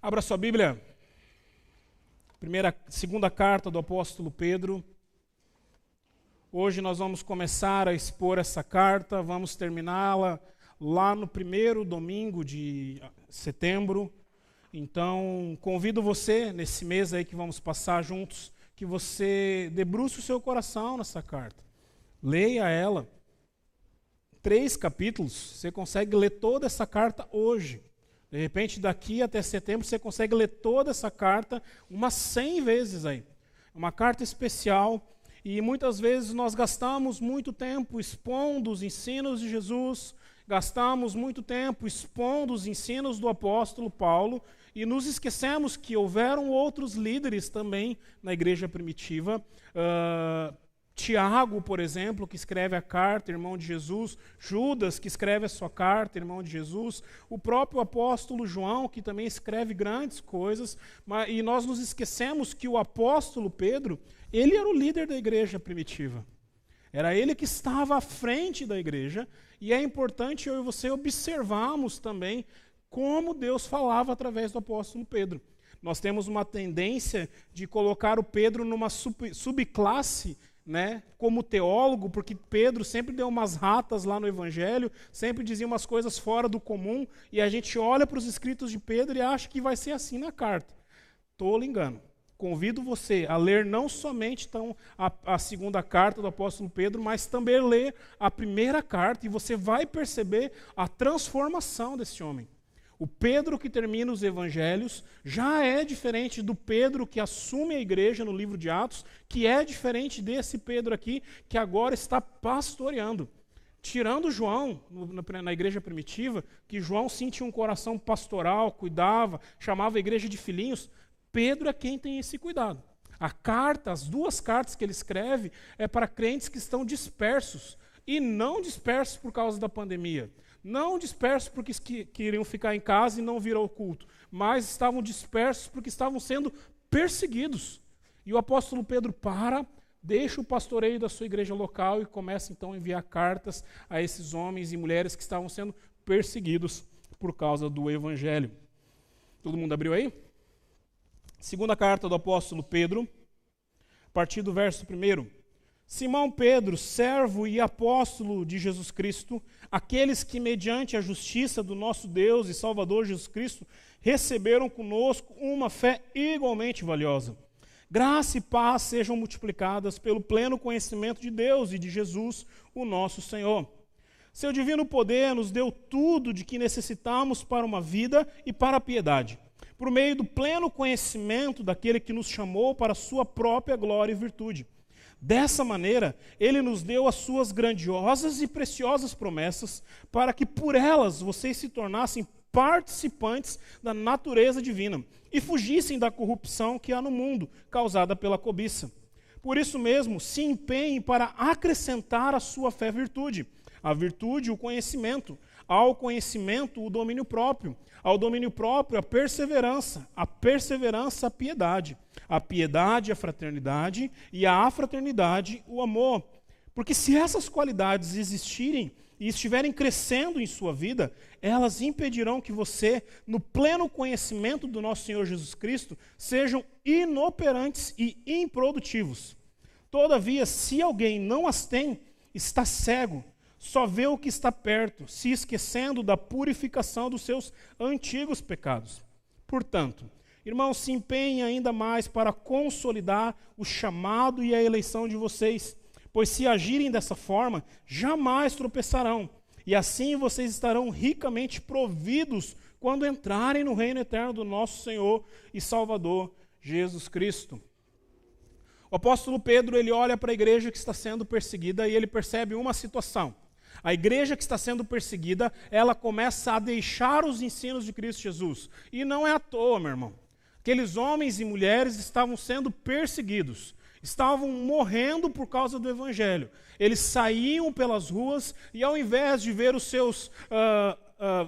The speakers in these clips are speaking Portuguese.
Abra sua Bíblia, segunda carta do apóstolo Pedro. Hoje nós vamos começar a expor essa carta, vamos terminá-la lá no primeiro domingo de setembro. Então, convido você, nesse mês aí que vamos passar juntos, que você debruce o seu coração nessa carta. Leia ela. 3 capítulos, você consegue ler toda essa carta hoje. De repente, daqui até setembro, você consegue ler toda essa carta umas 100 vezes aí. Uma carta especial, e muitas vezes nós gastamos muito tempo expondo os ensinos de Jesus, gastamos muito tempo expondo os ensinos do apóstolo Paulo, e nos esquecemos que houveram outros líderes também na igreja primitiva. Tiago, por exemplo, que escreve a carta, irmão de Jesus, Judas, que escreve a sua carta, irmão de Jesus, o próprio apóstolo João, que também escreve grandes coisas, e nós nos esquecemos que o apóstolo Pedro, ele era o líder da igreja primitiva. Era ele que estava à frente da igreja, e é importante eu e você observarmos também como Deus falava através do apóstolo Pedro. Nós temos uma tendência de colocar o Pedro numa subclasse, como teólogo, porque Pedro sempre deu umas ratas lá no Evangelho, sempre dizia umas coisas fora do comum, e a gente olha para os escritos de Pedro e acha que vai ser assim na carta. Tolo engano. Convido você a ler não somente então, a segunda carta do apóstolo Pedro, mas também ler a primeira carta, e você vai perceber a transformação desse homem. O Pedro que termina os evangelhos já é diferente do Pedro que assume a igreja no livro de Atos, que é diferente desse Pedro aqui, que agora está pastoreando. Tirando João, na igreja primitiva, que João sentia um coração pastoral, cuidava, chamava a igreja de filhinhos, Pedro é quem tem esse cuidado. As 2 cartas que ele escreve é para crentes que estão dispersos, e não dispersos por causa da pandemia. Não dispersos porque queriam ficar em casa e não vir ao culto, mas estavam dispersos porque estavam sendo perseguidos. E o apóstolo Pedro deixa o pastoreio da sua igreja local e começa então a enviar cartas a esses homens e mulheres que estavam sendo perseguidos por causa do evangelho. Todo mundo abriu aí? Segunda carta do apóstolo Pedro, a partir do verso 1. Simão Pedro, servo e apóstolo de Jesus Cristo, aqueles que mediante a justiça do nosso Deus e Salvador Jesus Cristo receberam conosco uma fé igualmente valiosa. Graça e paz sejam multiplicadas pelo pleno conhecimento de Deus e de Jesus, o nosso Senhor. Seu divino poder nos deu tudo de que necessitamos para uma vida e para a piedade, por meio do pleno conhecimento daquele que nos chamou para a sua própria glória e virtude. Dessa maneira, ele nos deu as suas grandiosas e preciosas promessas, para que por elas vocês se tornassem participantes da natureza divina e fugissem da corrupção que há no mundo, causada pela cobiça. Por isso mesmo, se empenhem para acrescentar à sua fé virtude, à virtude o conhecimento, ao conhecimento o domínio próprio, ao domínio próprio a perseverança a piedade, a piedade a fraternidade e a fraternidade o amor. Porque se essas qualidades existirem e estiverem crescendo em sua vida, elas impedirão que você, no pleno conhecimento do nosso Senhor Jesus Cristo, sejam inoperantes e improdutivos. Todavia, se alguém não as tem, está cego, só vê o que está perto, se esquecendo da purificação dos seus antigos pecados. Portanto, irmãos, se empenhem ainda mais para consolidar o chamado e a eleição de vocês, pois se agirem dessa forma, jamais tropeçarão, e assim vocês estarão ricamente providos quando entrarem no reino eterno do nosso Senhor e Salvador Jesus Cristo. O apóstolo Pedro, ele olha para a igreja que está sendo perseguida e ele percebe uma situação. A igreja que está sendo perseguida, ela começa a deixar os ensinos de Cristo Jesus. E não é à toa, meu irmão. Aqueles homens e mulheres estavam sendo perseguidos, estavam morrendo por causa do evangelho. Eles saíam pelas ruas e ao invés de ver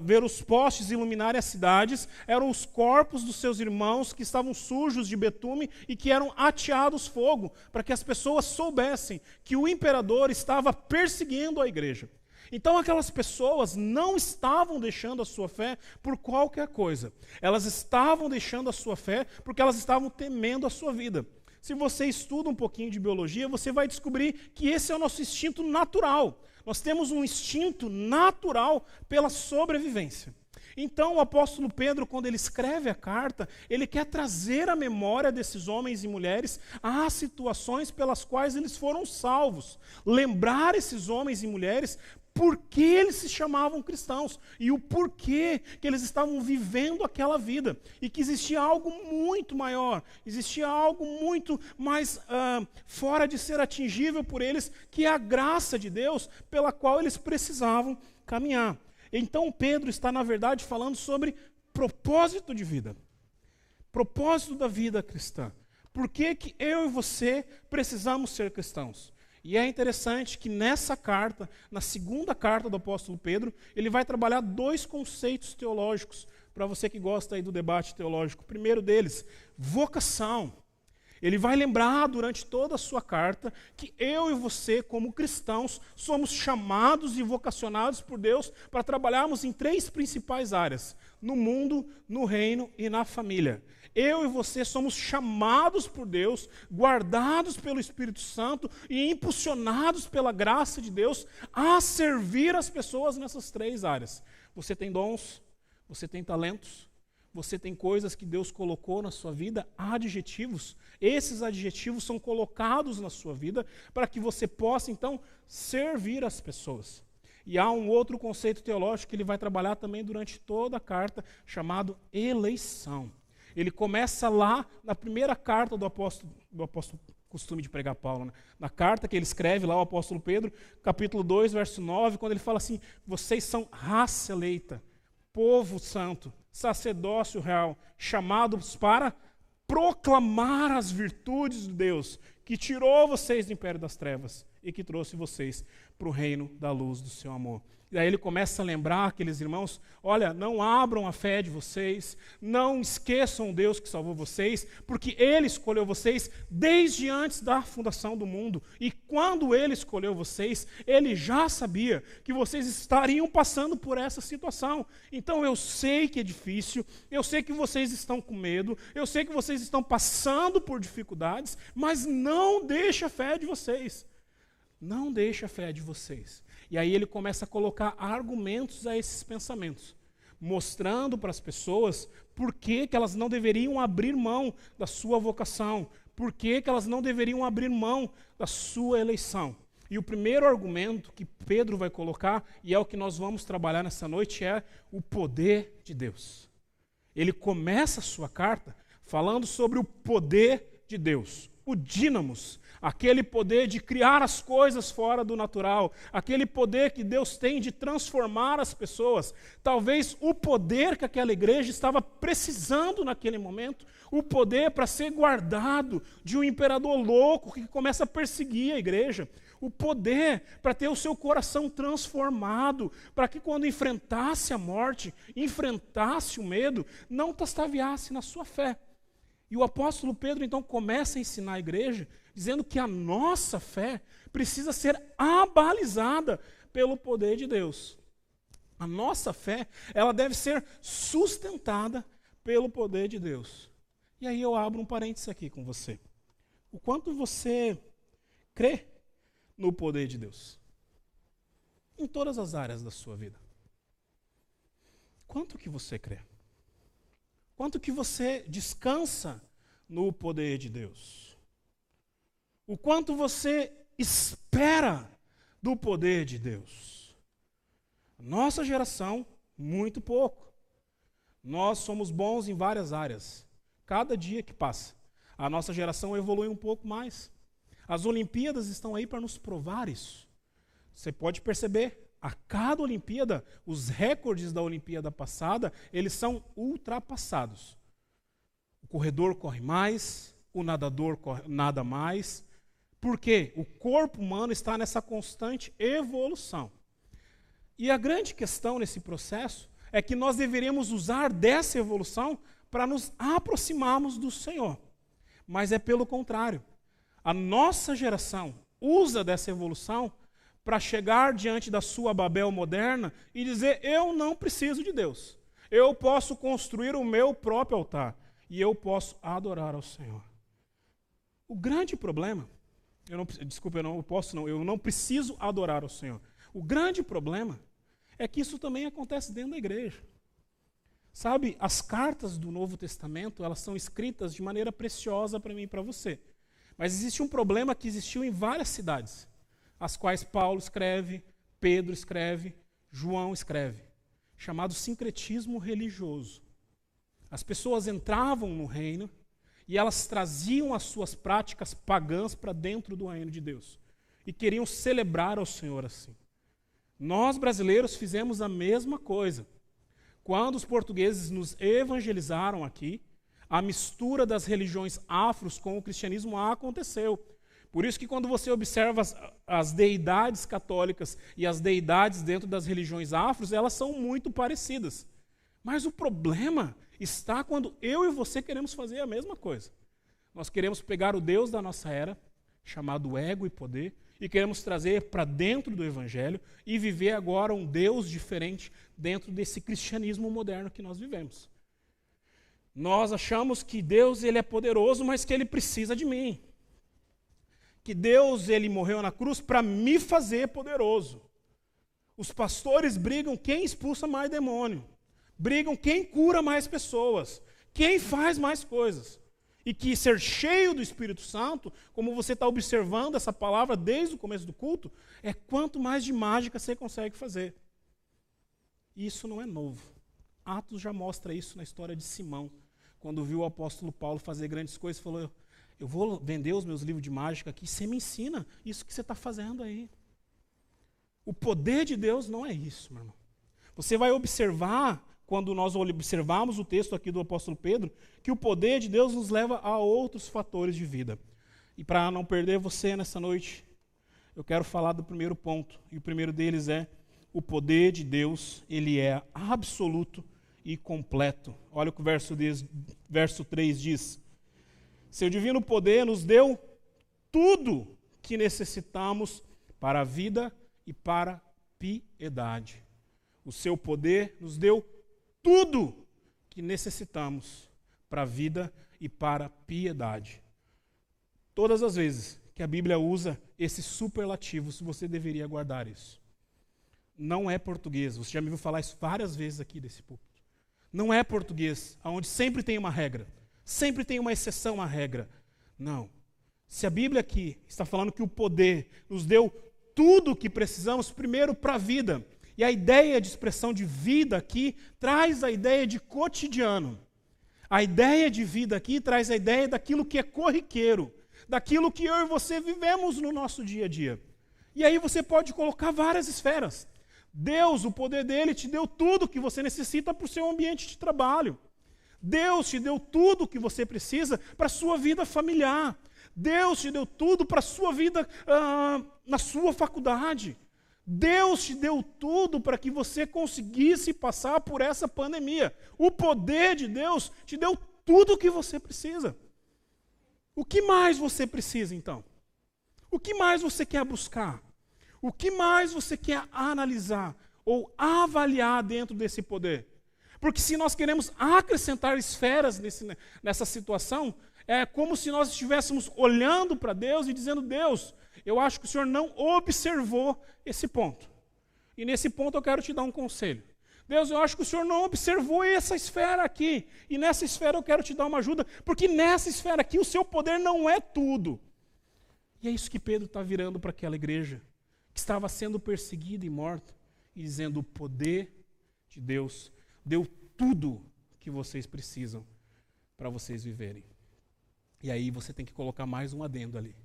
ver os postes iluminarem as cidades, eram os corpos dos seus irmãos que estavam sujos de betume e que eram ateados fogo, para que as pessoas soubessem que o imperador estava perseguindo a igreja. Então aquelas pessoas não estavam deixando a sua fé por qualquer coisa. Elas estavam deixando a sua fé porque elas estavam temendo a sua vida. Se você estuda um pouquinho de biologia, você vai descobrir que esse é o nosso instinto natural. Nós temos um instinto natural pela sobrevivência. Então o apóstolo Pedro, quando ele escreve a carta, ele quer trazer à memória desses homens e mulheres as situações pelas quais eles foram salvos. Lembrar esses homens e mulheres por que eles se chamavam cristãos e o porquê que eles estavam vivendo aquela vida. E que existia algo muito maior, existia algo muito mais fora de ser atingível por eles, que é a graça de Deus pela qual eles precisavam caminhar. Então Pedro está, na verdade, falando sobre propósito de vida. Propósito da vida cristã. Por que que eu e você precisamos ser cristãos? E é interessante que nessa carta, na segunda carta do apóstolo Pedro, ele vai trabalhar dois conceitos teológicos, para você que gosta aí do debate teológico. O primeiro deles, vocação. Ele vai lembrar durante toda a sua carta que eu e você, como cristãos, somos chamados e vocacionados por Deus para trabalharmos em três principais áreas: no mundo, no reino e na família. Eu e você somos chamados por Deus, guardados pelo Espírito Santo e impulsionados pela graça de Deus a servir as pessoas nessas três áreas. Você tem dons, você tem talentos, você tem coisas que Deus colocou na sua vida, adjetivos. Esses adjetivos são colocados na sua vida para que você possa, então, servir as pessoas. E há um outro conceito teológico que ele vai trabalhar também durante toda a carta, chamado eleição. Ele começa lá na primeira carta do apóstolo costume de pregar Paulo, né? Na carta que ele escreve lá, o apóstolo Pedro, capítulo 2, verso 9, quando ele fala assim: vocês são raça eleita, povo santo, sacerdócio real, chamados para proclamar as virtudes de Deus, que tirou vocês do império das trevas e que trouxe vocês para o reino da luz do seu amor. E aí ele começa a lembrar aqueles irmãos: olha, não abram a fé de vocês, não esqueçam o Deus que salvou vocês, porque Ele escolheu vocês desde antes da fundação do mundo. E quando Ele escolheu vocês, Ele já sabia que vocês estariam passando por essa situação. Então eu sei que é difícil, eu sei que vocês estão com medo, eu sei que vocês estão passando por dificuldades, mas não deixe a fé de vocês. Não deixe a fé de vocês. E aí ele começa a colocar argumentos a esses pensamentos, mostrando para as pessoas por que que elas não deveriam abrir mão da sua vocação, por que que elas não deveriam abrir mão da sua eleição. E o primeiro argumento que Pedro vai colocar, e é o que nós vamos trabalhar nessa noite, é o poder de Deus. Ele começa a sua carta falando sobre o poder de Deus, o dínamos, aquele poder de criar as coisas fora do natural, aquele poder que Deus tem de transformar as pessoas. Talvez o poder que aquela igreja estava precisando naquele momento, o poder para ser guardado de um imperador louco que começa a perseguir a igreja, o poder para ter o seu coração transformado, para que quando enfrentasse a morte, enfrentasse o medo, não tastaviasse na sua fé. E o apóstolo Pedro então começa a ensinar a igreja, dizendo que a nossa fé precisa ser abalizada pelo poder de Deus. A nossa fé, ela deve ser sustentada pelo poder de Deus. E aí eu abro um parênteses aqui com você. O quanto você crê no poder de Deus? Em todas as áreas da sua vida. Quanto que você crê? Quanto que você descansa no poder de Deus? O quanto você espera do poder de Deus? Nossa geração, muito pouco. Nós somos bons em várias áreas. Cada dia que passa, a nossa geração evolui um pouco mais. As Olimpíadas estão aí para nos provar isso. Você pode perceber, a cada Olimpíada, os recordes da Olimpíada passada, eles são ultrapassados. O corredor corre mais, o nadador nada mais. Por quê? O corpo humano está nessa constante evolução. E a grande questão nesse processo é que nós deveríamos usar dessa evolução para nos aproximarmos do Senhor. Mas é pelo contrário. A nossa geração usa dessa evolução para chegar diante da sua Babel moderna e dizer: eu não preciso de Deus. Eu posso construir o meu próprio altar e eu posso adorar ao Senhor. O grande problema, eu não preciso adorar ao Senhor. O grande problema é que isso também acontece dentro da igreja. Sabe, as cartas do Novo Testamento, elas são escritas de maneira preciosa para mim e para você. Mas existe um problema que existiu em várias cidades, as quais Paulo escreve, Pedro escreve, João escreve, chamado sincretismo religioso. As pessoas entravam no reino e elas traziam as suas práticas pagãs para dentro do reino de Deus e queriam celebrar ao Senhor assim. Nós, brasileiros, fizemos a mesma coisa. Quando os portugueses nos evangelizaram aqui, a mistura das religiões afros com o cristianismo aconteceu. Por isso que quando você observa as deidades católicas e as deidades dentro das religiões afros, elas são muito parecidas. Mas o problema está quando eu e você queremos fazer a mesma coisa. Nós queremos pegar o Deus da nossa era, chamado ego e poder, e queremos trazer para dentro do Evangelho e viver agora um Deus diferente dentro desse cristianismo moderno que nós vivemos. Nós achamos que Deus ele é poderoso, mas que Ele precisa de mim. Que Deus ele morreu na cruz para me fazer poderoso. Os pastores brigam quem expulsa mais demônio. Brigam quem cura mais pessoas. Quem faz mais coisas. E que ser cheio do Espírito Santo, como você está observando essa palavra desde o começo do culto, é quanto mais de mágica você consegue fazer. Isso não é novo. Atos já mostra isso na história de Simão. Quando viu o apóstolo Paulo fazer grandes coisas, falou: eu vou vender os meus livros de mágica aqui, você me ensina isso que você está fazendo aí. O poder de Deus não é isso, meu irmão. Você vai observar, quando nós observarmos o texto aqui do apóstolo Pedro, que o poder de Deus nos leva a outros fatores de vida. E para não perder você nessa noite, eu quero falar do primeiro ponto. E o primeiro deles é: o poder de Deus, ele é absoluto e completo. Olha o que o verso 3 diz. Seu divino poder nos deu tudo que necessitamos para a vida e para a piedade. O seu poder nos deu tudo que necessitamos para a vida e para a piedade. Todas as vezes que a Bíblia usa esses superlativos, você deveria guardar isso. Não é português, você já me viu falar isso várias vezes aqui desse púlpito. Não é português, onde sempre tem uma regra, sempre tem uma exceção à regra. Não. Se a Bíblia aqui está falando que o poder nos deu tudo o que precisamos, primeiro para a vida, e a ideia de expressão de vida aqui traz a ideia de cotidiano. A ideia de vida aqui traz a ideia daquilo que é corriqueiro, daquilo que eu e você vivemos no nosso dia a dia. E aí você pode colocar várias esferas. Deus, o poder dele, te deu tudo que você necessita para o seu ambiente de trabalho. Deus te deu tudo que você precisa para a sua vida familiar. Deus te deu tudo para a sua vida na sua faculdade. Deus te deu tudo para que você conseguisse passar por essa pandemia. O poder de Deus te deu tudo o que você precisa. O que mais você precisa, então? O que mais você quer buscar? O que mais você quer analisar ou avaliar dentro desse poder? Porque se nós queremos acrescentar esferas nessa situação, é como se nós estivéssemos olhando para Deus e dizendo: Deus, eu acho que o Senhor não observou esse ponto. E nesse ponto eu quero te dar um conselho. Deus, eu acho que o Senhor não observou essa esfera aqui. E nessa esfera eu quero te dar uma ajuda, porque nessa esfera aqui o seu poder não é tudo. E é isso que Pedro está virando para aquela igreja, que estava sendo perseguida e morta, e dizendo: o poder de Deus deu tudo que vocês precisam para vocês viverem. E aí você tem que colocar mais um adendo ali.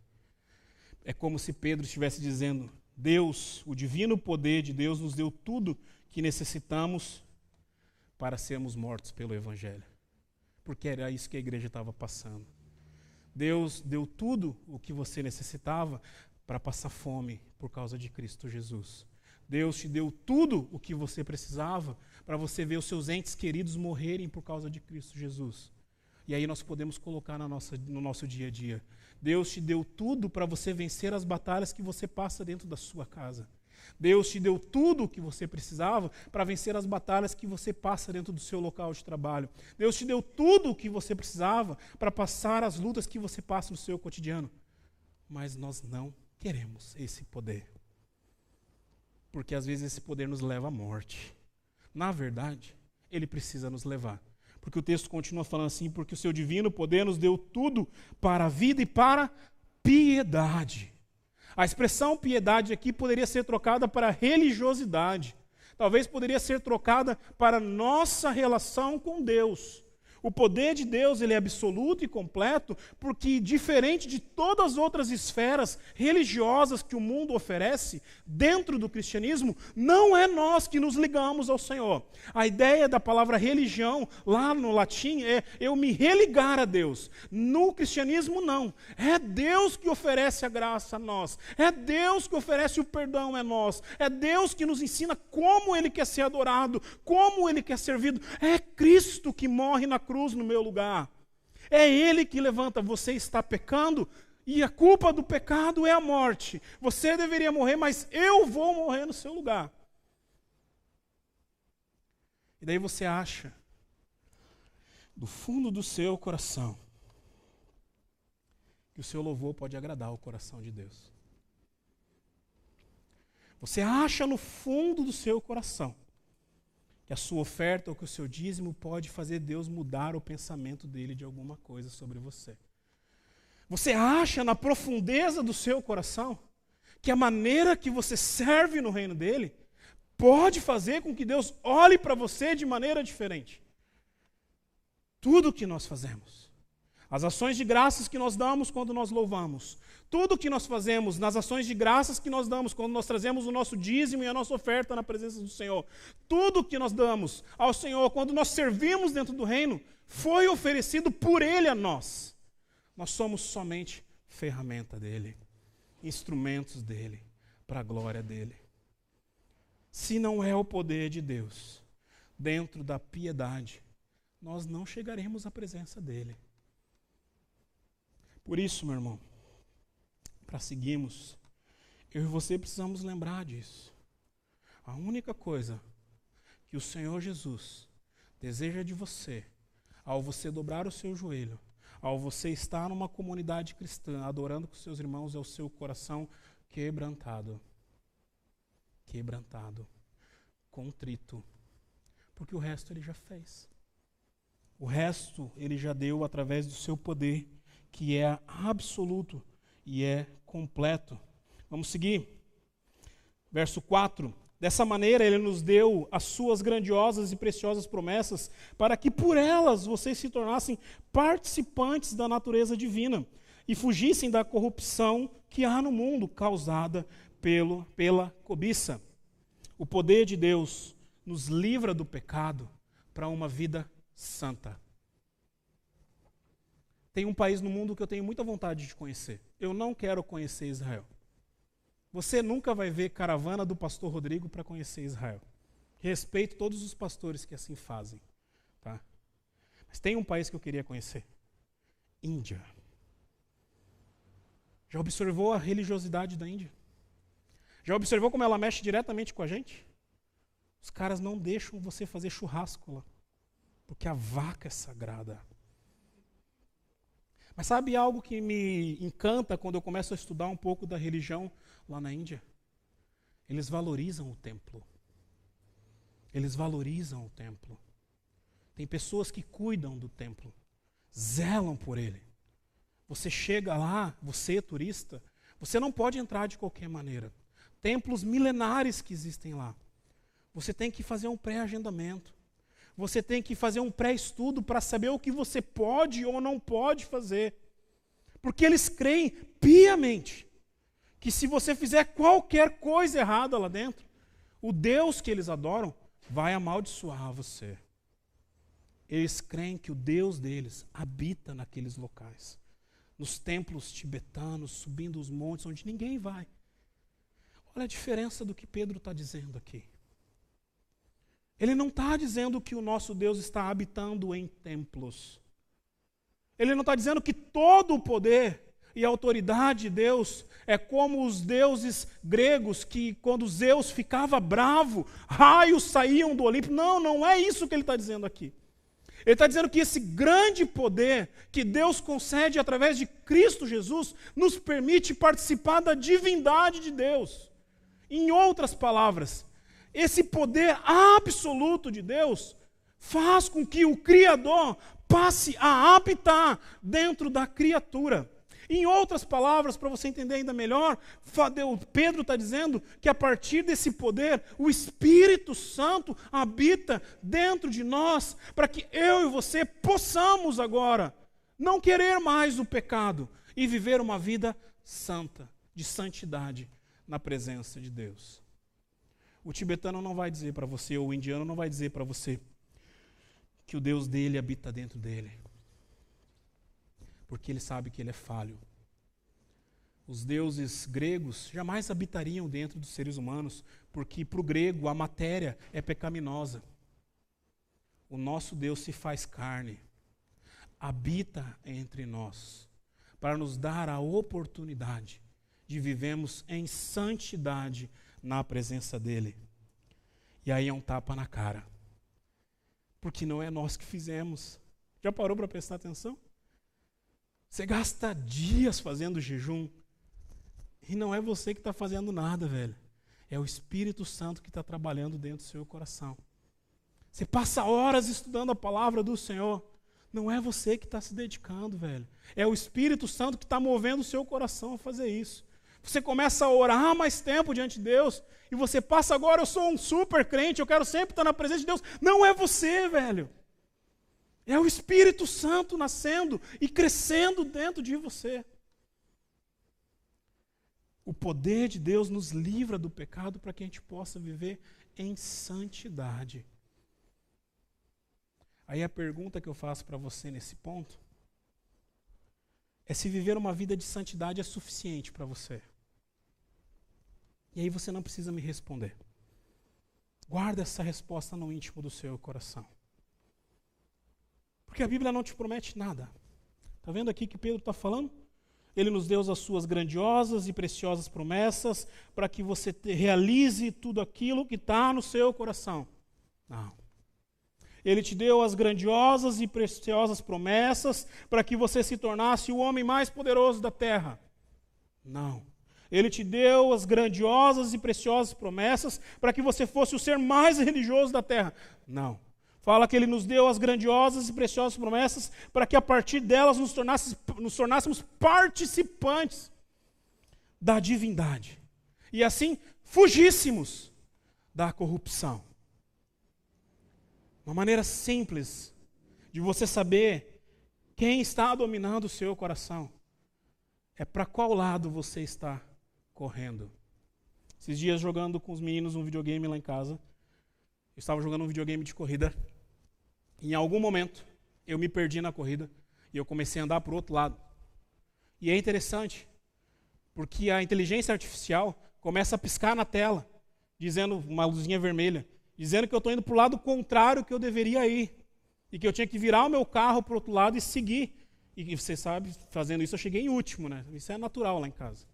É como se Pedro estivesse dizendo: Deus, o divino poder de Deus nos deu tudo que necessitamos para sermos mortos pelo Evangelho. Porque era isso que a igreja estava passando. Deus deu tudo o que você necessitava para passar fome por causa de Cristo Jesus. Deus te deu tudo o que você precisava para você ver os seus entes queridos morrerem por causa de Cristo Jesus. E aí nós podemos colocar no nosso dia a dia. Deus te deu tudo para você vencer as batalhas que você passa dentro da sua casa. Deus te deu tudo o que você precisava para vencer as batalhas que você passa dentro do seu local de trabalho. Deus te deu tudo o que você precisava para passar as lutas que você passa no seu cotidiano. Mas nós não queremos esse poder. Porque às vezes esse poder nos leva à morte. Na verdade, ele precisa nos levar. Porque o texto continua falando assim, porque o seu divino poder nos deu tudo para a vida e para a piedade. A expressão piedade aqui poderia ser trocada para religiosidade. Talvez poderia ser trocada para nossa relação com Deus. O poder de Deus ele é absoluto e completo, porque diferente de todas as outras esferas religiosas que o mundo oferece, dentro do cristianismo, não é nós que nos ligamos ao Senhor. A ideia da palavra religião, lá no latim, é eu me religar a Deus. No cristianismo, não. É Deus que oferece a graça a nós. É Deus que oferece o perdão a nós. É Deus que nos ensina como Ele quer ser adorado, como Ele quer ser servido. É Cristo que morre na cruz no meu lugar. É Ele que levanta. Você está pecando e a culpa do pecado é a morte. Você deveria morrer, mas eu vou morrer no seu lugar. E daí você acha, do fundo do seu coração, que o seu louvor pode agradar o coração de Deus. Você acha no fundo do seu coração que a sua oferta ou que o seu dízimo pode fazer Deus mudar o pensamento dele de alguma coisa sobre você. Você acha na profundeza do seu coração que a maneira que você serve no reino dele pode fazer com que Deus olhe para você de maneira diferente. Tudo o que nós fazemos, as ações de graças que nós damos quando nós louvamos, tudo o que nós fazemos nas ações de graças que nós damos quando nós trazemos o nosso dízimo e a nossa oferta na presença do Senhor, tudo o que nós damos ao Senhor quando nós servimos dentro do reino, foi oferecido por Ele a nós. Nós somos somente ferramenta dEle, instrumentos dEle, para a glória dEle. Se não é o poder de Deus dentro da piedade, nós não chegaremos à presença dEle. Por isso, meu irmão, para seguirmos, eu e você precisamos lembrar disso. A única coisa que o Senhor Jesus deseja de você, ao você dobrar o seu joelho, ao você estar numa comunidade cristã, adorando com seus irmãos, é o seu coração quebrantado. Quebrantado. Contrito. Porque o resto Ele já fez. O resto Ele já deu através do seu poder, que é absoluto e é completo. Vamos seguir. Verso 4. Dessa maneira Ele nos deu as suas grandiosas e preciosas promessas, para que por elas vocês se tornassem participantes da natureza divina e fugissem da corrupção que há no mundo, causada pela cobiça. O poder de Deus nos livra do pecado para uma vida santa. Tem um país no mundo que eu tenho muita vontade de conhecer. Eu não quero conhecer Israel. Você nunca vai ver caravana do pastor Rodrigo para conhecer Israel. Respeito todos os pastores que assim fazem. Tá? Mas tem um país que eu queria conhecer. Índia. Já observou a religiosidade da Índia? Já observou como ela mexe diretamente com a gente? Os caras não deixam você fazer churrasco lá, porque a vaca é sagrada. Mas sabe algo que me encanta quando eu começo a estudar um pouco da religião lá na Índia? Eles valorizam o templo. Eles valorizam o templo. Tem pessoas que cuidam do templo, zelam por ele. Você chega lá, você é turista, você não pode entrar de qualquer maneira. Templos milenares que existem lá. Você tem que fazer um pré-agendamento. Você tem que fazer um pré-estudo para saber o que você pode ou não pode fazer. Porque eles creem piamente que se você fizer qualquer coisa errada lá dentro, o Deus que eles adoram vai amaldiçoar você. Eles creem que o Deus deles habita naqueles locais. Nos templos tibetanos, subindo os montes onde ninguém vai. Olha a diferença do que Pedro está dizendo aqui. Ele não está dizendo que o nosso Deus está habitando em templos. Ele não está dizendo que todo o poder e a autoridade de Deus é como os deuses gregos, que quando Zeus ficava bravo, raios saíam do Olimpo. Não, não é isso que ele está dizendo aqui. Ele está dizendo que esse grande poder que Deus concede através de Cristo Jesus nos permite participar da divindade de Deus. Em outras palavras, esse poder absoluto de Deus faz com que o Criador passe a habitar dentro da criatura. Em outras palavras, para você entender ainda melhor, Pedro está dizendo que a partir desse poder, o Espírito Santo habita dentro de nós, para que eu e você possamos agora não querer mais o pecado e viver uma vida santa, de santidade na presença de Deus. O tibetano não vai dizer para você, ou o indiano não vai dizer para você, que o Deus dele habita dentro dele. Porque ele sabe que ele é falho. Os deuses gregos jamais habitariam dentro dos seres humanos, porque para o grego a matéria é pecaminosa. O nosso Deus se faz carne, habita entre nós, para nos dar a oportunidade de vivermos em santidade na presença dele. E aí é um tapa na cara. Porque não é nós que fizemos. Já parou para prestar atenção? Você gasta dias fazendo jejum e não é você que está fazendo nada, velho. É o Espírito Santo que está trabalhando dentro do seu coração. Você passa horas estudando a palavra do Senhor. Não é você que está se dedicando, velho. É o Espírito Santo que está movendo o seu coração a fazer isso. Você começa a orar mais tempo diante de Deus e você passa agora, eu sou um super crente, eu quero sempre estar na presença de Deus. Não é você, velho. É o Espírito Santo nascendo e crescendo dentro de você. O poder de Deus nos livra do pecado para que a gente possa viver em santidade. Aí a pergunta que eu faço para você nesse ponto é se viver uma vida de santidade é suficiente para você. E aí você não precisa me responder. Guarda essa resposta no íntimo do seu coração. Porque a Bíblia não te promete nada. Está vendo aqui que Pedro está falando? Ele nos deu as suas grandiosas e preciosas promessas para que você realize tudo aquilo que está no seu coração. Não. Ele te deu as grandiosas e preciosas promessas para que você se tornasse o homem mais poderoso da terra. Não. Ele te deu as grandiosas e preciosas promessas para que você fosse o ser mais religioso da terra. Não. Fala que ele nos deu as grandiosas e preciosas promessas para que a partir delas nos tornássemos participantes da divindade. E assim fugíssemos da corrupção. Uma maneira simples de você saber quem está dominando o seu coração é para qual lado você está correndo. Esses dias jogando com os meninos um videogame lá em casa, eu estava jogando um videogame de corrida. Em algum momento, eu me perdi na corrida e eu comecei a andar para o outro lado. E é interessante, porque a inteligência artificial começa a piscar na tela, dizendo, uma luzinha vermelha, dizendo que eu estou indo para o lado contrário que eu deveria ir. E que eu tinha que virar o meu carro para o outro lado e seguir. E você sabe, fazendo isso eu cheguei em último, né? Isso é natural lá em casa.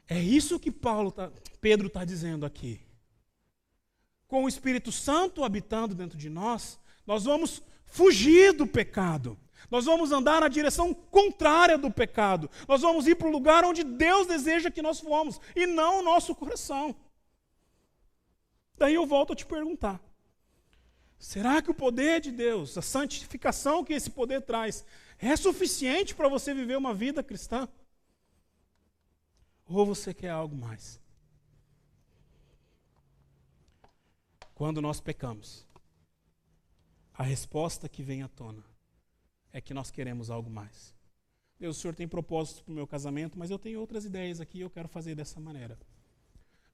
É isso que Pedro está dizendo aqui. Com o Espírito Santo habitando dentro de nós, nós vamos fugir do pecado. Nós vamos andar na direção contrária do pecado. Nós vamos ir para o lugar onde Deus deseja que nós fomos, e não o nosso coração. Daí eu volto a te perguntar. Será que o poder de Deus, a santificação que esse poder traz, é suficiente para você viver uma vida cristã? Ou você quer algo mais? Quando nós pecamos, a resposta que vem à tona é que nós queremos algo mais. Deus, o Senhor tem propósitos para o meu casamento, mas eu tenho outras ideias aqui e eu quero fazer dessa maneira.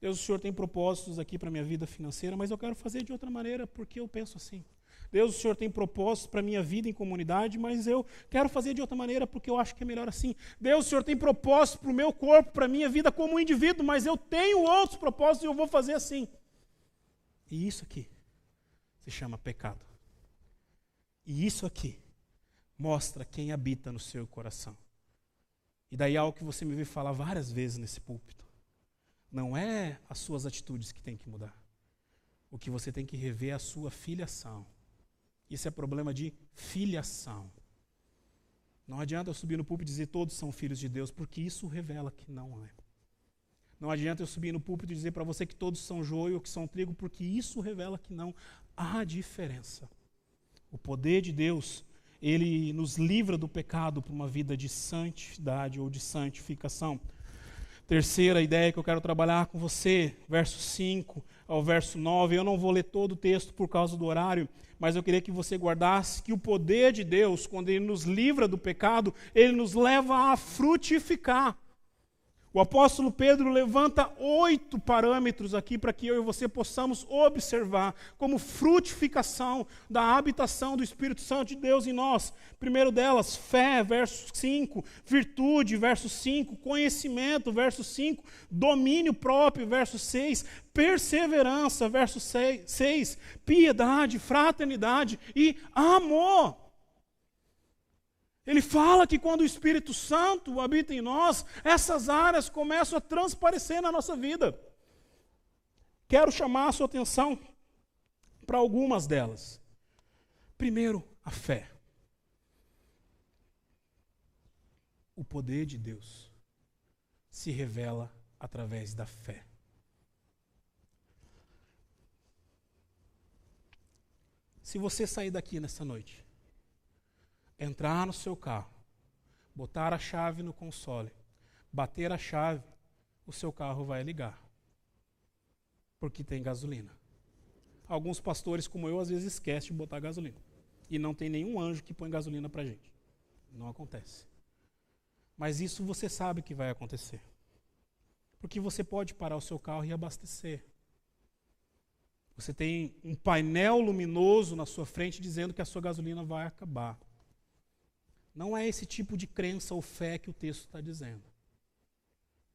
Deus, o Senhor tem propósitos aqui para a minha vida financeira, mas eu quero fazer de outra maneira porque eu penso assim. Deus, o Senhor tem propósitos para a minha vida em comunidade, mas eu quero fazer de outra maneira porque eu acho que é melhor assim. Deus, o Senhor tem propósitos para o meu corpo, para a minha vida como um indivíduo, mas eu tenho outros propósitos e eu vou fazer assim. E isso aqui se chama pecado. E isso aqui mostra quem habita no seu coração. E daí algo que você me vê falar várias vezes nesse púlpito. Não é as suas atitudes que tem que mudar. O que você tem que rever é a sua filiação. Isso é problema de filiação. Não adianta eu subir no púlpito e dizer todos são filhos de Deus, porque isso revela que não é. Não adianta eu subir no púlpito e dizer para você que todos são joio ou que são trigo, porque isso revela que não há diferença. O poder de Deus, ele nos livra do pecado para uma vida de santidade ou de santificação. Terceira ideia que eu quero trabalhar com você, verso 5 ao verso 9. Eu não vou ler todo o texto por causa do horário, mas eu queria que você guardasse que o poder de Deus, quando Ele nos livra do pecado, Ele nos leva a frutificar. O apóstolo Pedro levanta 8 parâmetros aqui para que eu e você possamos observar como frutificação da habitação do Espírito Santo de Deus em nós. Primeiro delas, fé, verso 5, virtude, verso 5, conhecimento, verso 5, domínio próprio, verso 6, perseverança, verso 6, piedade, fraternidade e amor. Ele fala que quando o Espírito Santo habita em nós, essas áreas começam a transparecer na nossa vida. Quero chamar a sua atenção para algumas delas. Primeiro, a fé. O poder de Deus se revela através da fé. Se você sair daqui nessa noite, entrar no seu carro, botar a chave no console, bater a chave, o seu carro vai ligar. Porque tem gasolina. Alguns pastores, como eu, às vezes esquecem de botar gasolina. E não tem nenhum anjo que põe gasolina pra gente. Não acontece. Mas isso você sabe que vai acontecer. Porque você pode parar o seu carro e abastecer. Você tem um painel luminoso na sua frente dizendo que a sua gasolina vai acabar. Não é esse tipo de crença ou fé que o texto está dizendo.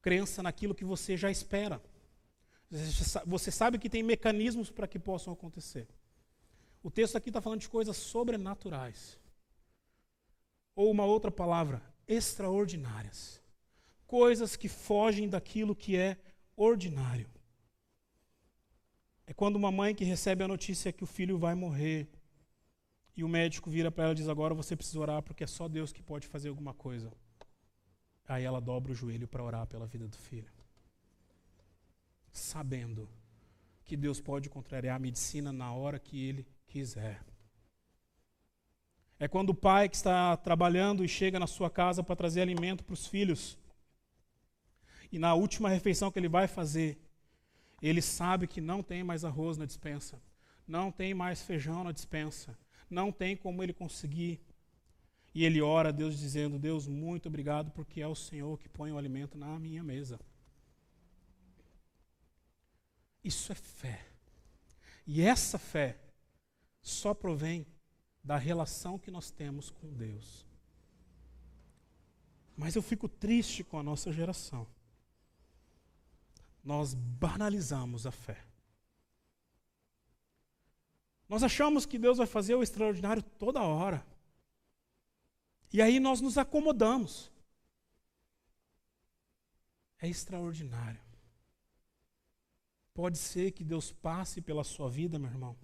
Crença naquilo que você já espera. Você sabe que tem mecanismos para que possam acontecer. O texto aqui está falando de coisas sobrenaturais. Ou uma outra palavra, extraordinárias. Coisas que fogem daquilo que é ordinário. É quando uma mãe que recebe a notícia que o filho vai morrer, e o médico vira para ela e diz, agora você precisa orar porque é só Deus que pode fazer alguma coisa. Aí ela dobra o joelho para orar pela vida do filho. Sabendo que Deus pode contrariar a medicina na hora que Ele quiser. É quando o pai que está trabalhando e chega na sua casa para trazer alimento para os filhos. E na última refeição que ele vai fazer, ele sabe que não tem mais arroz na despensa. Não tem mais feijão na despensa. Não tem como ele conseguir. E ele ora a Deus dizendo, Deus, muito obrigado porque é o Senhor que põe o alimento na minha mesa. Isso é fé. E essa fé só provém da relação que nós temos com Deus. Mas eu fico triste com a nossa geração. Nós banalizamos a fé. Nós achamos que Deus vai fazer o extraordinário toda hora. E aí nós nos acomodamos. É extraordinário. Pode ser que Deus passe pela sua vida, meu irmão,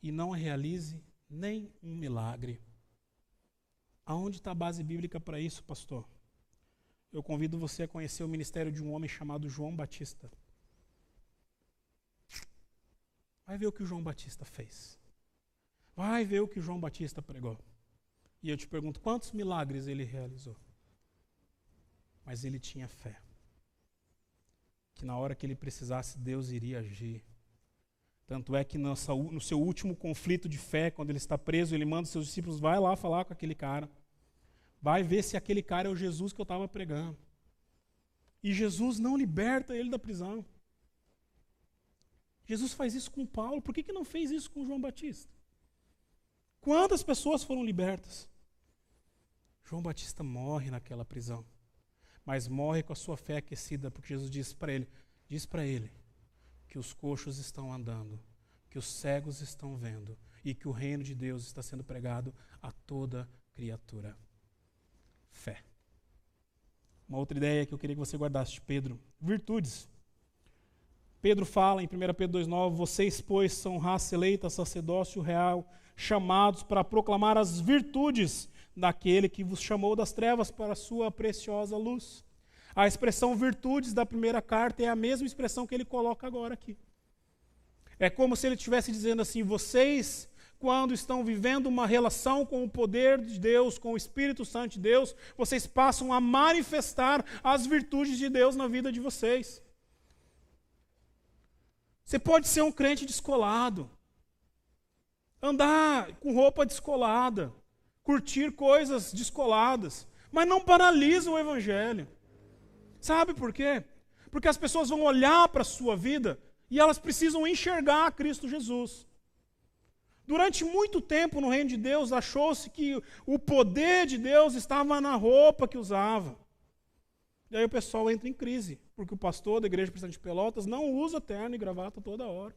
e não realize nem um milagre. Aonde está a base bíblica para isso, pastor? Eu convido você a conhecer o ministério de um homem chamado João Batista. Vai ver o que o João Batista fez. Vai ver o que o João Batista pregou. E eu te pergunto, quantos milagres ele realizou? Mas ele tinha fé. Que na hora que ele precisasse, Deus iria agir. Tanto é que no seu último conflito de fé, quando ele está preso, ele manda os seus discípulos, vai lá falar com aquele cara. Vai ver se aquele cara é o Jesus que eu estava pregando. E Jesus não liberta ele da prisão. Jesus faz isso com Paulo, por que não fez isso com João Batista? Quantas pessoas foram libertas? João Batista morre naquela prisão, mas morre com a sua fé aquecida, porque Jesus diz para ele que os coxos estão andando, que os cegos estão vendo e que o reino de Deus está sendo pregado a toda criatura. Fé. Uma outra ideia que eu queria que você guardasse de Pedro. Virtudes. Pedro fala em 1 Pedro 2,9, vocês, pois, são raça eleita, sacerdócio real, chamados para proclamar as virtudes daquele que vos chamou das trevas para a sua preciosa luz. A expressão virtudes da primeira carta é a mesma expressão que ele coloca agora aqui. É como se ele estivesse dizendo assim, vocês, quando estão vivendo uma relação com o poder de Deus, com o Espírito Santo de Deus, vocês passam a manifestar as virtudes de Deus na vida de vocês. Você pode ser um crente descolado, andar com roupa descolada, curtir coisas descoladas, mas não paralisa o Evangelho. Sabe por quê? Porque as pessoas vão olhar para a sua vida e elas precisam enxergar Cristo Jesus. Durante muito tempo no reino de Deus, achou-se que o poder de Deus estava na roupa que usava. E aí o pessoal entra em crise, porque o pastor da Igreja Presbiteriana de Pelotas não usa terno e gravata toda hora.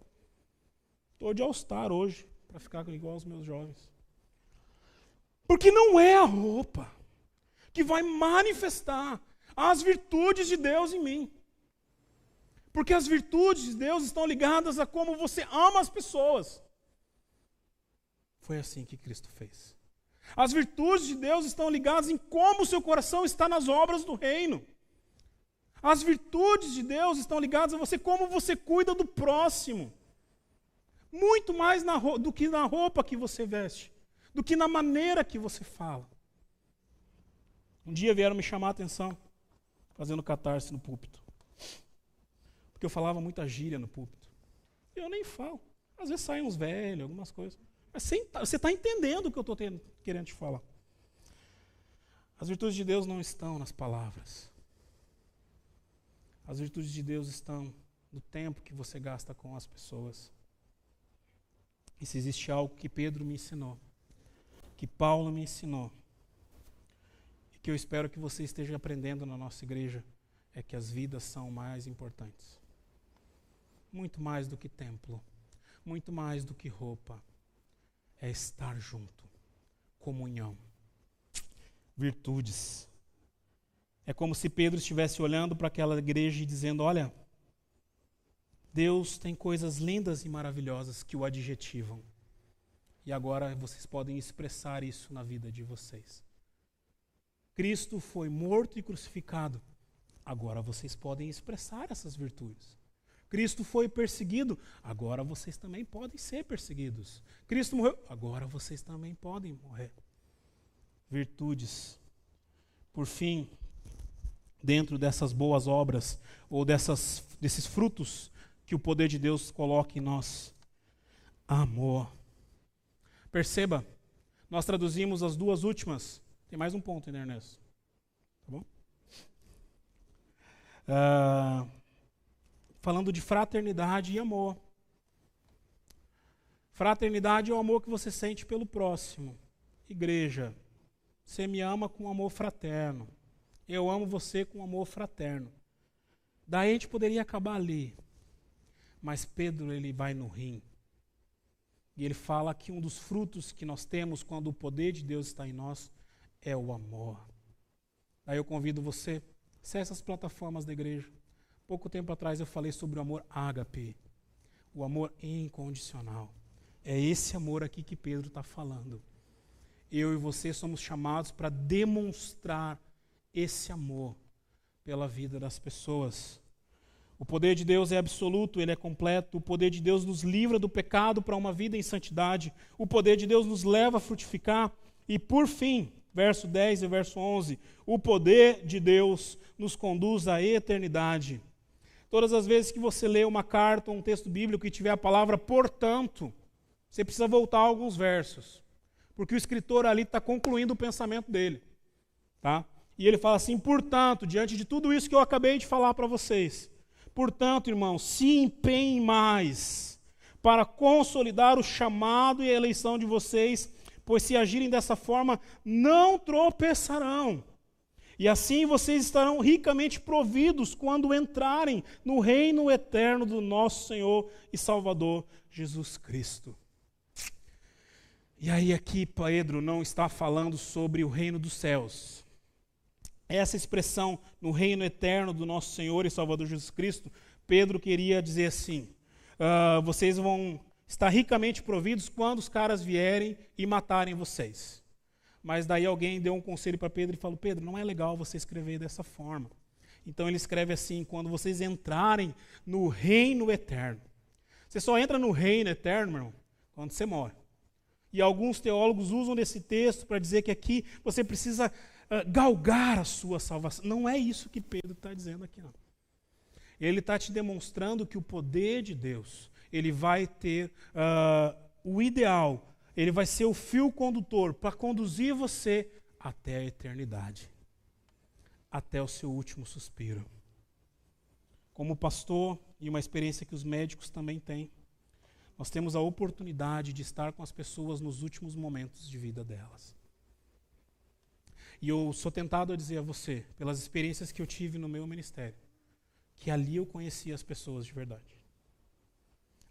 Estou de all-star hoje, para ficar igual aos meus jovens. Porque não é a roupa que vai manifestar as virtudes de Deus em mim. Porque as virtudes de Deus estão ligadas a como você ama as pessoas. Foi assim que Cristo fez. As virtudes de Deus estão ligadas em como o seu coração está nas obras do reino. As virtudes de Deus estão ligadas a você, como você cuida do próximo. Muito mais do que na roupa que você veste, do que na maneira que você fala. Um dia vieram me chamar a atenção, fazendo catarse no púlpito. Porque eu falava muita gíria no púlpito. Eu nem falo. Às vezes saem uns velhos, algumas coisas. Mas você está entendendo o que eu estou querendo te falar. As virtudes de Deus não estão nas palavras. As virtudes de Deus estão no tempo que você gasta com as pessoas. E se existe algo que Pedro me ensinou, que Paulo me ensinou, e que eu espero que você esteja aprendendo na nossa igreja, é que as vidas são mais importantes. Muito mais do que templo, muito mais do que roupa. É estar junto, comunhão, virtudes. É como se Pedro estivesse olhando para aquela igreja e dizendo, olha, Deus tem coisas lindas e maravilhosas que o adjetivam. E agora vocês podem expressar isso na vida de vocês. Cristo foi morto e crucificado. Agora vocês podem expressar essas virtudes. Cristo foi perseguido. Agora vocês também podem ser perseguidos. Cristo morreu. Agora vocês também podem morrer. Virtudes. Por fim, dentro dessas boas obras, ou desses frutos que o poder de Deus coloca em nós, amor. Perceba, nós traduzimos as duas últimas. Tem mais um ponto ainda, Ernesto. Tá bom? Falando de fraternidade e amor. Fraternidade é o amor que você sente pelo próximo. Igreja, você me ama com amor fraterno. Eu amo você com amor fraterno. Daí a gente poderia acabar ali. Mas Pedro, ele vai no rim. E ele fala que um dos frutos que nós temos quando o poder de Deus está em nós é o amor. Daí eu convido você, acesse as plataformas da igreja. Pouco tempo atrás eu falei sobre o amor ágape, o amor incondicional. É esse amor aqui que Pedro está falando. Eu e você somos chamados para demonstrar esse amor pela vida das pessoas. O poder de Deus é absoluto, ele é completo. O poder de Deus nos livra do pecado para uma vida em santidade. O poder de Deus nos leva a frutificar. E por fim, verso 10 e verso 11, o poder de Deus nos conduz à eternidade. Todas as vezes que você lê uma carta ou um texto bíblico e tiver a palavra portanto, você precisa voltar a alguns versos. Porque o escritor ali está concluindo o pensamento dele. Tá? E ele fala assim, portanto, diante de tudo isso que eu acabei de falar para vocês, portanto, irmãos, se empenhem mais para consolidar o chamado e a eleição de vocês, pois se agirem dessa forma, não tropeçarão. E assim vocês estarão ricamente providos quando entrarem no reino eterno do nosso Senhor e Salvador Jesus Cristo. E aí aqui Pedro não está falando sobre o reino dos céus. Essa expressão, no reino eterno do nosso Senhor e Salvador Jesus Cristo, Pedro queria dizer assim, vocês vão estar ricamente providos quando os caras vierem e matarem vocês. Mas daí alguém deu um conselho para Pedro e falou, Pedro, não é legal você escrever dessa forma. Então ele escreve assim, quando vocês entrarem no reino eterno. Você só entra no reino eterno, meu irmão, quando você morre. E alguns teólogos usam desse texto para dizer que aqui você precisa galgar a sua salvação. Não é isso que Pedro está dizendo aqui, não. Ele está te demonstrando que o poder de Deus, ele vai ter o ideal, ele vai ser o fio condutor para conduzir você até a eternidade, até o seu último suspiro. Como pastor, e uma experiência que os médicos também têm, nós temos a oportunidade de estar com as pessoas nos últimos momentos de vida delas. E eu sou tentado a dizer a você, pelas experiências que eu tive no meu ministério, que ali eu conheci as pessoas de verdade.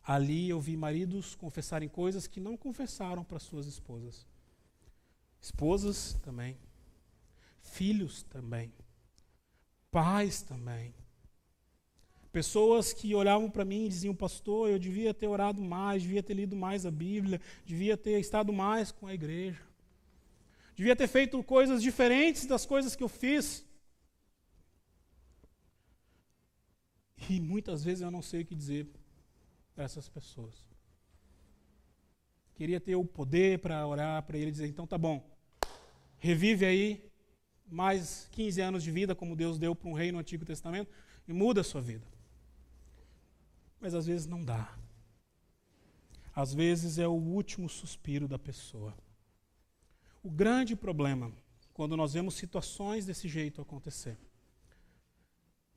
Ali eu vi maridos confessarem coisas que não confessaram para suas esposas. Esposas também. Filhos também. Pais também. Pessoas que olhavam para mim e diziam, pastor, eu devia ter orado mais, devia ter lido mais a Bíblia, devia ter estado mais com a igreja. Devia ter feito coisas diferentes das coisas que eu fiz. E muitas vezes eu não sei o que dizer para essas pessoas. Queria ter o poder para orar para ele e dizer, então tá bom, revive aí mais 15 anos de vida, como Deus deu para um rei no Antigo Testamento, e muda a sua vida. Mas às vezes não dá. Às vezes é o último suspiro da pessoa. O grande problema, quando nós vemos situações desse jeito acontecer,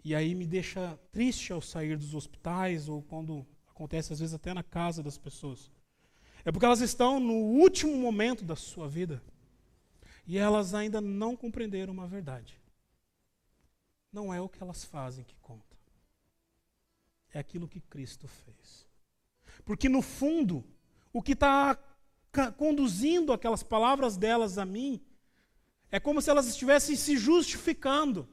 e aí me deixa triste ao sair dos hospitais, ou quando acontece às vezes até na casa das pessoas, é porque elas estão no último momento da sua vida, e elas ainda não compreenderam uma verdade. Não é o que elas fazem que conta. É aquilo que Cristo fez. Porque no fundo, o que está conduzindo aquelas palavras delas a mim, é como se elas estivessem se justificando,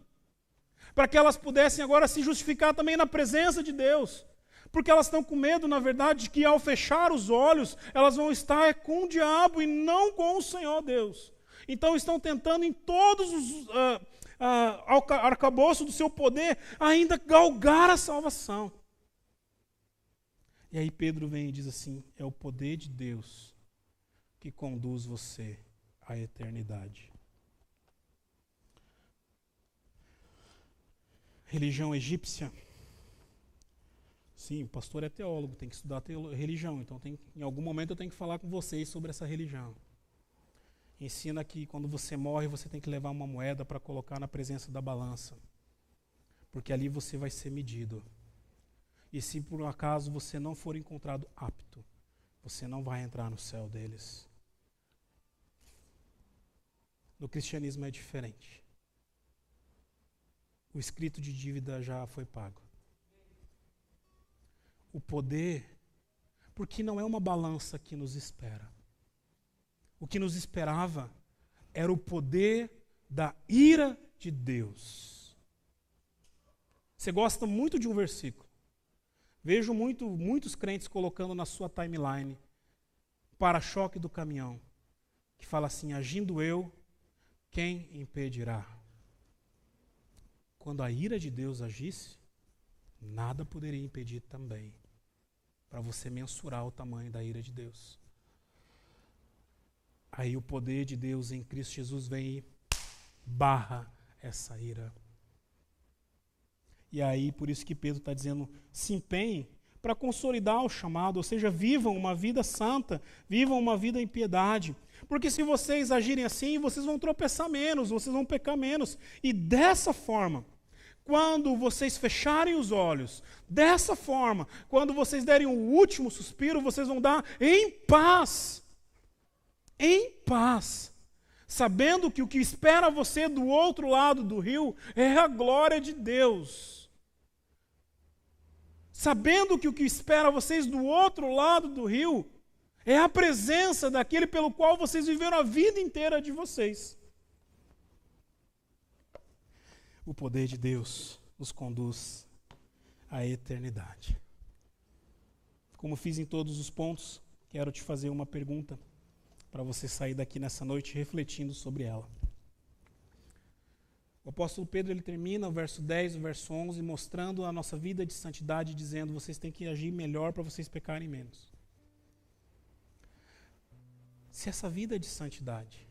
para que elas pudessem agora se justificar também na presença de Deus. Porque elas estão com medo, na verdade, de que ao fechar os olhos, elas vão estar com o diabo e não com o Senhor Deus. Então estão tentando em todos os arcabouço do seu poder ainda galgar a salvação. E aí Pedro vem e diz assim, é o poder de Deus que conduz você à eternidade. Religião egípcia. Sim, o pastor é teólogo, tem que estudar religião, então em algum momento eu tenho que falar com vocês sobre essa religião. Ensina que quando você morre, você tem que levar uma moeda para colocar na presença da balança, porque ali você vai ser medido. E se por um acaso você não for encontrado apto, você não vai entrar no céu deles. No cristianismo é diferente. O escrito de dívida já foi pago. O poder, porque não é uma balança que nos espera. O que nos esperava era o poder da ira de Deus. Você gosta muito de um versículo. Vejo muitos crentes colocando na sua timeline para-choque do caminhão, que fala assim, agindo eu, quem impedirá? Quando a ira de Deus agisse, nada poderia impedir também, para você mensurar o tamanho da ira de Deus. Aí o poder de Deus em Cristo Jesus vem e barra essa ira. E aí, por isso que Pedro está dizendo, se empenhem para consolidar o chamado, ou seja, vivam uma vida santa, vivam uma vida em piedade. Porque se vocês agirem assim, vocês vão tropeçar menos, vocês vão pecar menos. E dessa forma, quando vocês fecharem os olhos, dessa forma, quando vocês derem o último suspiro, vocês vão dar em paz. Em paz. Sabendo que o que espera você do outro lado do rio é a glória de Deus. Sabendo que o que espera vocês do outro lado do rio É a presença daquele pelo qual vocês viveram a vida inteira de vocês. O poder de Deus nos conduz à eternidade. Como fiz em todos os pontos, quero te fazer uma pergunta para você sair daqui nessa noite refletindo sobre ela. O apóstolo Pedro ele termina o verso 10, o verso 11, mostrando a nossa vida de santidade, dizendo: vocês têm que agir melhor para vocês pecarem menos. Se essa vida de santidade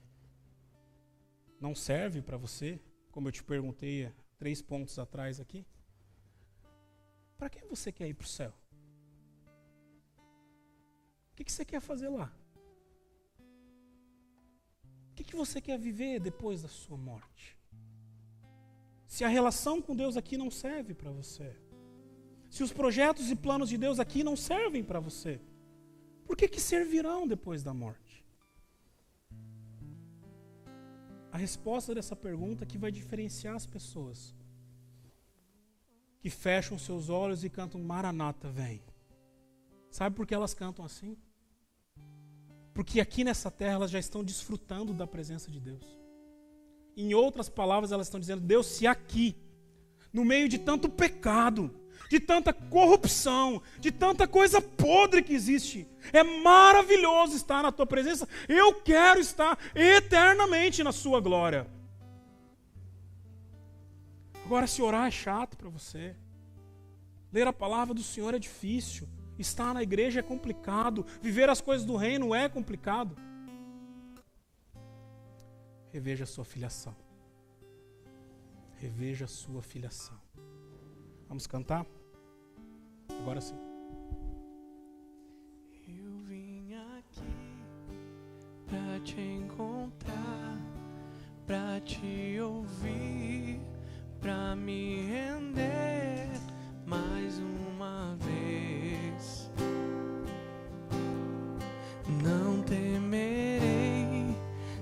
não serve para você, como eu te perguntei 3 pontos atrás aqui, para que você quer ir para o céu? O que você quer fazer lá? O que você quer viver depois da sua morte? Se a relação com Deus aqui não serve para você, se os projetos e planos de Deus aqui não servem para você, por que servirão depois da morte? A resposta dessa pergunta que vai diferenciar as pessoas que fecham seus olhos e cantam Maranata, vem. Sabe por que elas cantam assim? Porque aqui nessa terra elas já estão desfrutando da presença de Deus. Em outras palavras, elas estão dizendo: Deus, se aqui, no meio de tanto pecado, de tanta corrupção, de tanta coisa podre que existe, é maravilhoso estar na tua presença, eu quero estar eternamente na sua glória. Agora, se orar é chato para você, ler a palavra do Senhor é difícil, estar na igreja é complicado, viver as coisas do reino é complicado, reveja a sua filiação. Reveja a sua filiação. Vamos cantar? Agora sim. Eu vim aqui pra te encontrar, pra te ouvir, pra me render mais uma vez. Não temerei,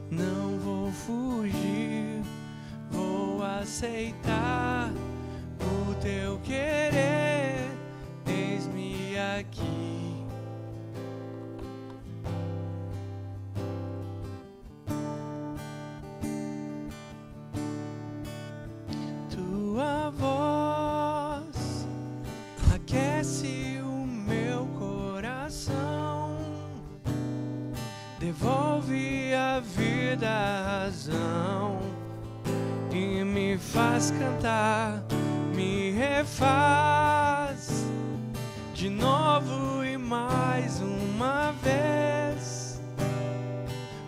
não vou fugir, vou aceitar o teu querer, eis-me aqui. Tua voz aquece o meu coração, devolve a vida, a razão, e me faz cantar, me refaz de novo e mais uma vez,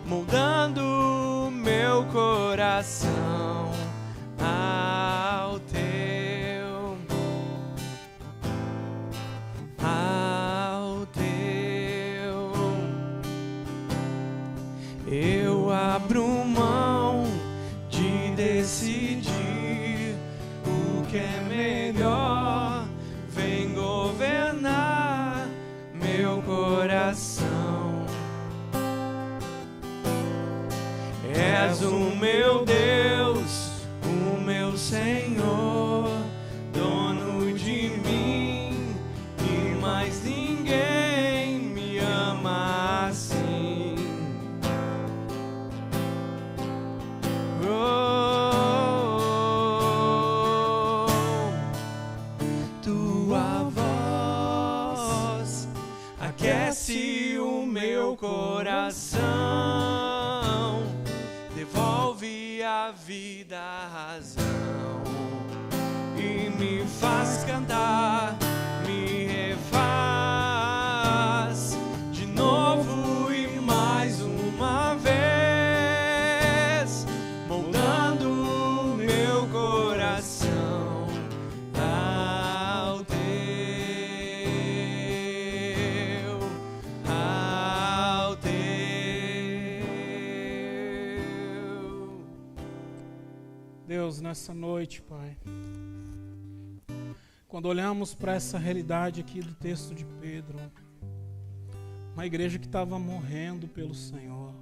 moldando o meu coração ao teu, ao teu. Eu abro mão de decidir o que é melhor, vem governar meu coração. És o meu Deus, o meu Senhor, dono de mim, e mais ninguém me ama assim. Tua voz aquece o meu coração, devolve a vida, a razão, e me faz cantar, me refaz de novo e mais uma vez, moldando o meu coração ao teu, ao teu. Deus, nessa noite, Pai, quando olhamos para essa realidade aqui do texto de Pedro, uma igreja que estava morrendo pelo Senhor,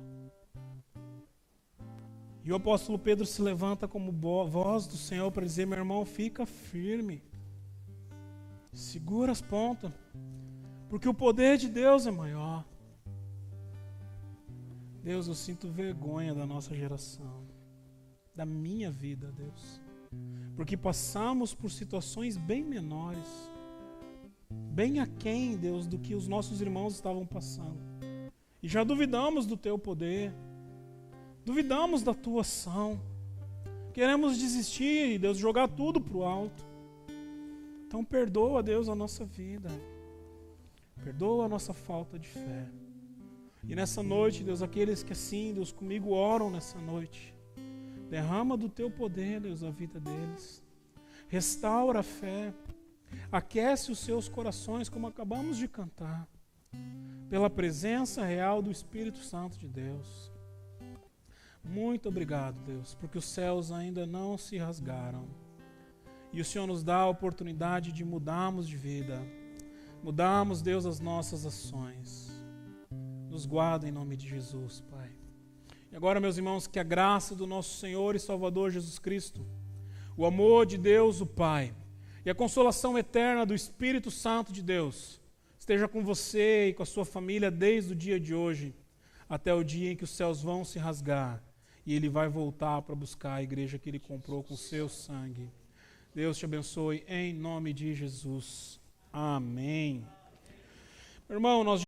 e o apóstolo Pedro se levanta como voz do Senhor para dizer: meu irmão, fica firme, segura as pontas, porque o poder de Deus é maior. Deus, eu sinto vergonha da nossa geração, da minha vida, Deus, porque passamos por situações bem menores, bem aquém, Deus, do que os nossos irmãos estavam passando. E já duvidamos do Teu poder, duvidamos da Tua ação, queremos desistir, Deus, jogar tudo para o alto. Então perdoa, Deus, a nossa vida, perdoa a nossa falta de fé. E nessa noite, Deus, aqueles que assim, Deus, comigo oram nessa noite, derrama do Teu poder, Deus, a vida deles. Restaura a fé, aquece os seus corações, como acabamos de cantar, pela presença real do Espírito Santo de Deus. Muito obrigado, Deus, porque os céus ainda não se rasgaram. E o Senhor nos dá a oportunidade de mudarmos de vida. Mudarmos, Deus, as nossas ações. Nos guarda em nome de Jesus, Pai. E agora, meus irmãos, que a graça do nosso Senhor e Salvador Jesus Cristo, o amor de Deus, o Pai, e a consolação eterna do Espírito Santo de Deus esteja com você e com a sua família desde o dia de hoje até o dia em que os céus vão se rasgar e Ele vai voltar para buscar a igreja que Ele comprou com o seu sangue. Deus te abençoe em nome de Jesus. Amém. Meu irmão, nós já